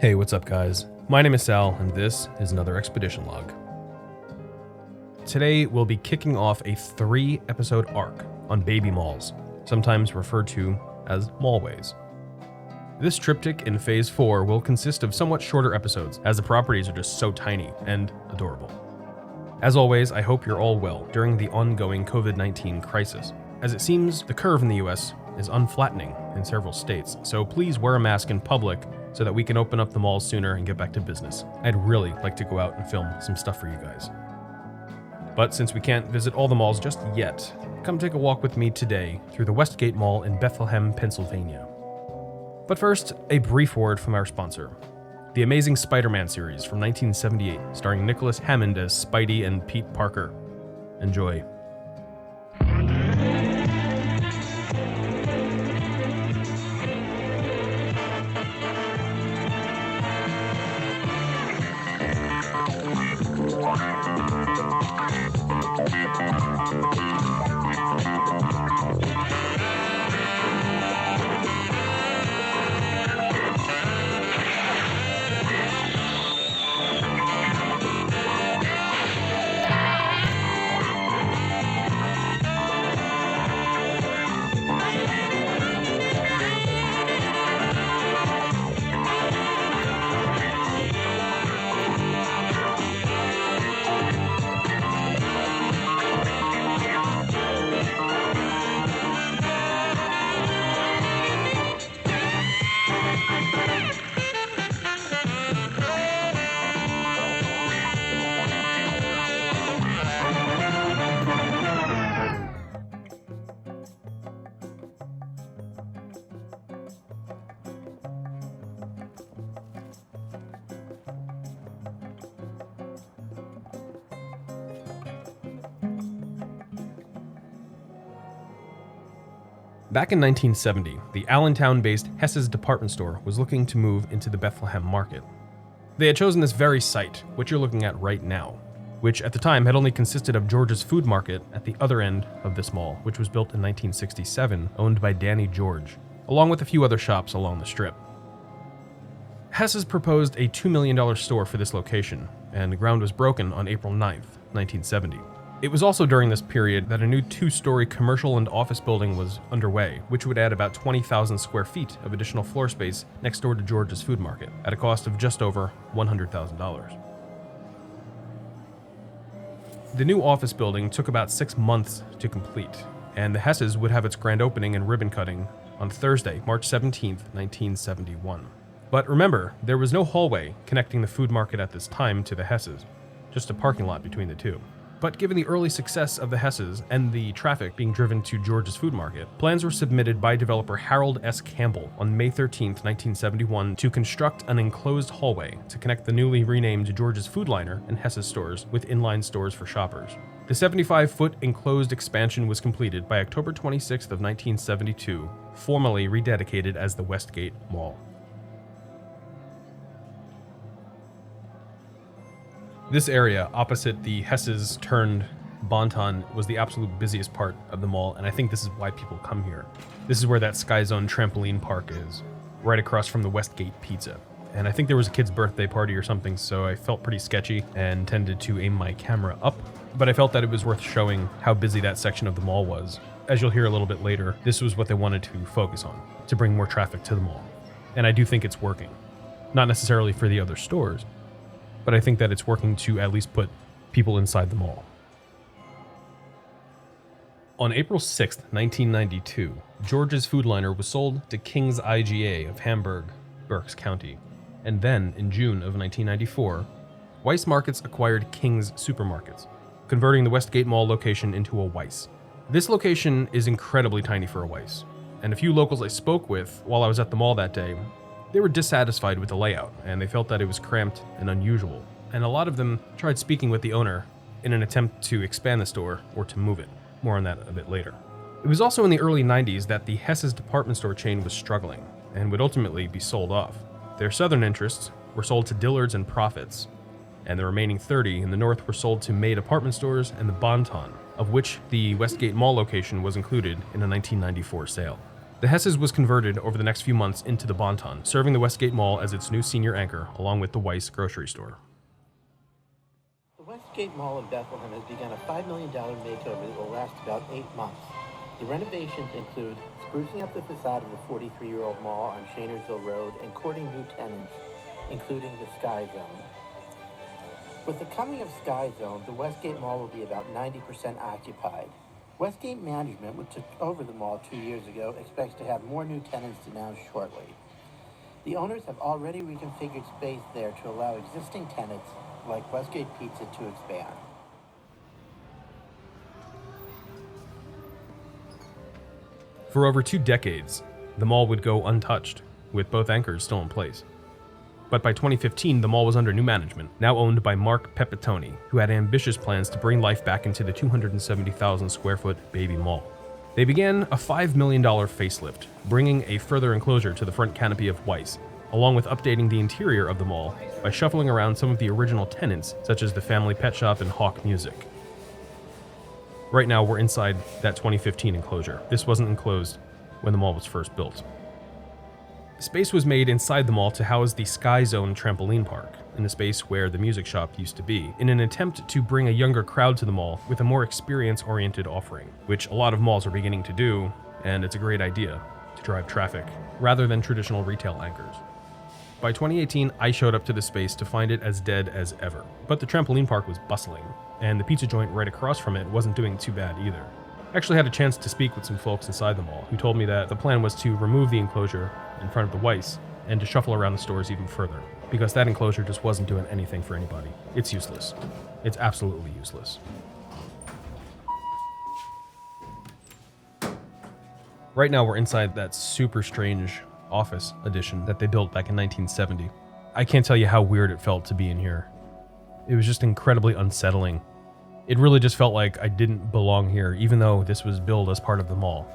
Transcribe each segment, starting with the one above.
Hey, what's up guys? My name is Sal, and this is another expedition log. Today we'll be kicking off a 3-episode arc on baby malls, sometimes referred to as mallways. This triptych in Phase 4 will consist of somewhat shorter episodes, as the properties are just so tiny and adorable. As always, I hope you're all well during the ongoing COVID-19 crisis, as it seems the curve in the US is unflattening in several states, so please wear a mask in public so that we can open up the malls sooner and get back to business. I'd really like to go out and film some stuff for you guys. But since we can't visit all the malls just yet, come take a walk with me today through the Westgate Mall in Bethlehem, Pennsylvania. But first, a brief word from our sponsor. The amazing SpiderMan series from 1978, starring Nicholas Hammond as Spidey and Pete Parker. Enjoy. Back in 1970, the Allentown-based Hesss department store was looking to move into the Bethlehem market. They had chosen this very site, which you're looking at right now, which at the time had only consisted of George's Food Market at the other end of this mall, which was built in 1967, owned by Danny George, along with a few other shops along the strip. Hesss proposed a $2 million store for this location, and the ground was broken on April 9th, 1970. It was also during this period that a new 2-story commercial and office building was underway, which would add about 20,000 square feet of additional floor space next door to George's Food Market, at a cost of just over $100,000. The new office building took about 6 months to complete, and the Hesses would have its grand opening and ribbon cutting on Thursday, March 17th, 1971. But remember, there was no hallway connecting the food market at this time to the Hesses, just a parking lot between the two. But given the early success of the Hesses and the traffic being driven to George's Food Market, plans were submitted by developer Harold S. Campbell on May 13, 1971 to construct an enclosed hallway to connect the newly renamed George's Food Liner and Hesses stores with inline stores for shoppers. The 75-foot enclosed expansion was completed by October 26 of 1972, formally rededicated as the Westgate Mall. This area, opposite the Hesses turned Bonton, was the absolute busiest part of the mall, and I think this is why people come here. This is where that Skyzone trampoline park is, right across from the Westgate Pizza. And I think there was a kid's birthday party or something, so I felt pretty sketchy and tended to aim my camera up, but I felt that it was worth showing how busy that section of the mall was. As you'll hear a little bit later, this was what they wanted to focus on, to bring more traffic to the mall. And I do think it's working. Not necessarily for the other stores, but I think that it's working to at least put people inside the mall. On April 6, 1992, George's Food Liner was sold to King's IGA of Hamburg, Berks County. And then, in June of 1994, Weiss Markets acquired King's Supermarkets, converting the Westgate Mall location into a Weiss. This location is incredibly tiny for a Weiss, and a few locals I spoke with while I was at the mall that day, they were dissatisfied with the layout, and they felt that it was cramped and unusual. And a lot of them tried speaking with the owner in an attempt to expand the store or to move it. More on that a bit later. It was also in the early 90s that the Hess's department store chain was struggling and would ultimately be sold off. Their southern interests were sold to Dillard's and Profits, and the remaining 30 in the north were sold to May Department Stores and the Bon-Ton, of which the Westgate Mall location was included in a 1994 sale. The Hesses was converted over the next few months into the Bon-Ton, serving the Westgate Mall as its new senior anchor, along with the Weiss grocery store. The Westgate Mall in Bethlehem has begun a $5 million makeover that will last about 8 months. The renovations include sprucing up the facade of the 43-year-old mall on Shainersville Road and courting new tenants, including the Skyzone. With the coming of Skyzone, the Westgate Mall will be about 90% occupied. Westgate management, which took over the mall 2 years ago, expects to have more new tenants announced shortly. The owners have already reconfigured space there to allow existing tenants, like Westgate Pizza, to expand. For over 2 decades, the mall would go untouched, with both anchors still in place. But by 2015, the mall was under new management, now owned by Mark Pepitone, who had ambitious plans to bring life back into the 270,000 square foot Baby Mall. They began a $5 million facelift, bringing a further enclosure to the front canopy of Weiss, along with updating the interior of the mall by shuffling around some of the original tenants, such as the Family Pet Shop and Hawk Music. Right now, we're inside that 2015 enclosure. This wasn't enclosed when the mall was first built. Space was made inside the mall to house the Skyzone trampoline park, in the space where the music shop used to be, in an attempt to bring a younger crowd to the mall with a more experience-oriented offering, which a lot of malls are beginning to do, and it's a great idea to drive traffic, rather than traditional retail anchors. By 2018, I showed up to the space to find it as dead as ever, but the trampoline park was bustling, and the pizza joint right across from it wasn't doing too bad either. I actually had a chance to speak with some folks inside the mall who told me that the plan was to remove the enclosure in front of the Weiss and to shuffle around the stores even further, because that enclosure just wasn't doing anything for anybody. It's useless. It's absolutely useless. Right now we're inside that super strange office addition that they built back in 1970. I can't tell you how weird it felt to be in here. It was just incredibly unsettling. It really just felt like I didn't belong here, even though this was billed as part of the mall.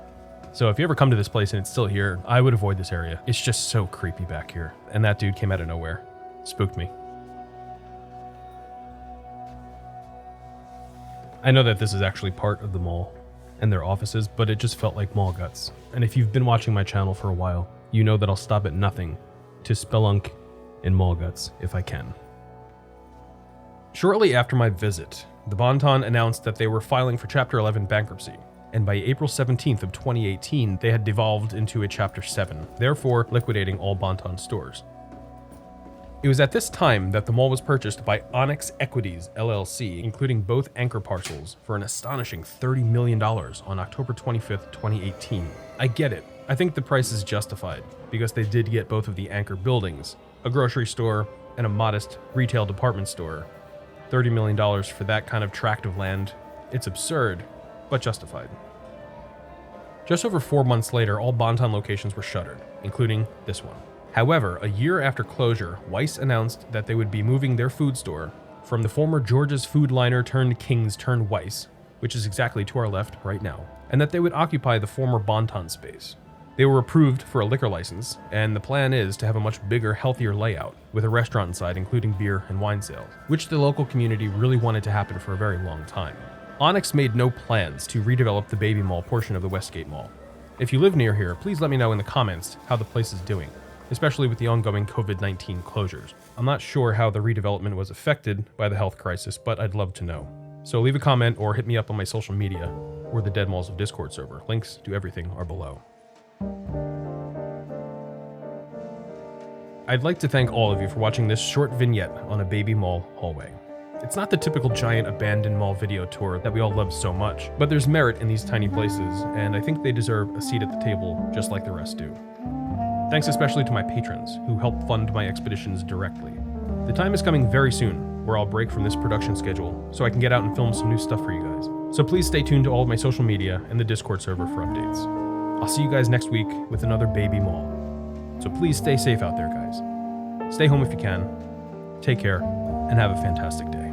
So if you ever come to this place and it's still here, I would avoid this area. It's just so creepy back here. And that dude came out of nowhere. Spooked me. I know that this is actually part of the mall and their offices, but it just felt like mall guts. And if you've been watching my channel for a while, you know that I'll stop at nothing to spelunk in mall guts if I can. Shortly after my visit, the Bon-Ton announced that they were filing for Chapter 11 bankruptcy, and by April 17th of 2018, they had devolved into a Chapter 7, therefore liquidating all Bon-Ton stores. It was at this time that the mall was purchased by Onyx Equities LLC, including both anchor parcels, for an astonishing $30 million on October 25th, 2018. I get it. I think the price is justified, because they did get both of the anchor buildings, a grocery store and a modest retail department store. $30 million for that kind of tract of land, it's absurd, but justified. Just over 4 months later, all Bon-Ton locations were shuttered, including this one. However, a year after closure, Weiss announced that they would be moving their food store from the former George's Food Liner turned King's turned Weiss, which is exactly to our left right now, and that they would occupy the former Bon-Ton space. They were approved for a liquor license, and the plan is to have a much bigger, healthier layout, with a restaurant inside including beer and wine sales, which the local community really wanted to happen for a very long time. Onyx made no plans to redevelop the Baby Mall portion of the Westgate Mall. If you live near here, please let me know in the comments how the place is doing, especially with the ongoing COVID-19 closures. I'm not sure how the redevelopment was affected by the health crisis, but I'd love to know. So leave a comment or hit me up on my social media or the Dead Malls of Discord server. Links to everything are below. I'd like to thank all of you for watching this short vignette on a Baby Mall hallway. It's not the typical giant abandoned mall video tour that we all love so much, but there's merit in these tiny places, and I think they deserve a seat at the table just like the rest do. Thanks especially to my patrons, who help fund my expeditions directly. The time is coming very soon, where I'll break from this production schedule, so I can get out and film some new stuff for you guys. So please stay tuned to all of my social media and the Discord server for updates. I'll see you guys next week with another Baby Mall. So please stay safe out there, guys. Stay home if you can. Take care, and have a fantastic day.